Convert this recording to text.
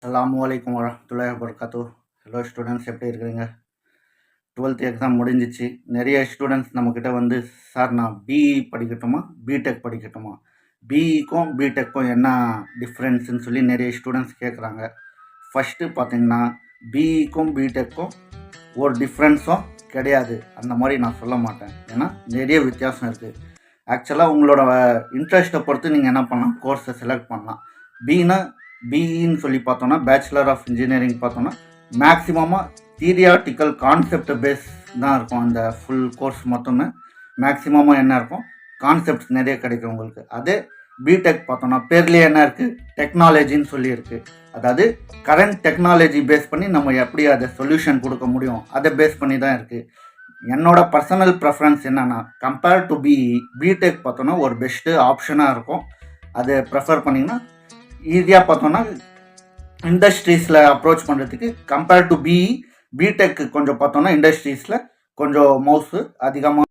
அஸ்ஸலாமு அலைக்கும் வரஹ்மத்துல்லாஹி வபரகாத்துஹ். ஹலோ ஸ்டூடெண்ட்ஸ், எப்படி இருக்கிறீங்க? 12th எக்ஸாம் முடிஞ்சிச்சு. நிறைய ஸ்டூடெண்ட்ஸ் நம்மக்கிட்ட வந்து, சார் நான் பிஇ படிக்கட்டுமா பிடெக் படிக்கட்டுமா, பிஇக்கும் பிடெக்கும் என்ன டிஃப்ரென்ஸுன்னு சொல்லி நிறைய ஸ்டூடெண்ட்ஸ் கேட்குறாங்க. ஃபஸ்ட்டு பார்த்தீங்கன்னா, பிஇக்கும் பிடெக்கும் ஒரு டிஃப்ரென்ஸும் கிடையாது. அந்த மாதிரி நான் சொல்ல மாட்டேன். ஏன்னா நிறைய வித்தியாசம் இருக்குது. ஆக்சுவலாக உங்களோட இன்ட்ரெஸ்ட்டை பொறுத்து நீங்கள் என்ன பண்ணலாம், கோர்ஸை செலக்ட் பண்ணலாம். பிஇன்னு சொல்லி பார்த்தோன்னா, பேச்சுலர் ஆஃப் இன்ஜினியரிங் பார்த்தோன்னா மேக்ஸிமமாக தியரியாட்டிக்கல் கான்செப்ட் பேஸ் தான் இருக்கும். அந்த ஃபுல் கோர்ஸ் மொத்தமே மேக்ஸிமமாக என்ன இருக்கும், கான்செப்ட்ஸ் நிறைய கிடைக்கும் உங்களுக்கு. அதே பிடெக் பார்த்தோன்னா பேர்லேயே என்ன இருக்குது, டெக்னாலஜின்னு சொல்லி இருக்குது. அதாவது கரண்ட் டெக்னாலஜி பேஸ் பண்ணி நம்ம எப்படி அதை சொல்யூஷன் கொடுக்க முடியும், அதை பேஸ் பண்ணி தான் இருக்குது. என்னோட பர்சனல் ப்ரெஃபரன்ஸ் என்னென்னா, கம்பேர்ட் டு பிடெக் பார்த்தோன்னா ஒரு பெஸ்ட்டு ஆப்ஷனாக இருக்கும். அதை ப்ரெஃபர் பண்ணிங்கன்னா ஈஸியாக பார்த்தோன்னா இண்டஸ்ட்ரீஸில் அப்ரோச் பண்ணுறதுக்கு கம்பேர்ட் டு பிடெக் கொஞ்சம் பார்த்தோன்னா இண்டஸ்ட்ரீஸில் கொஞ்சம் மவுஸு அதிகமாக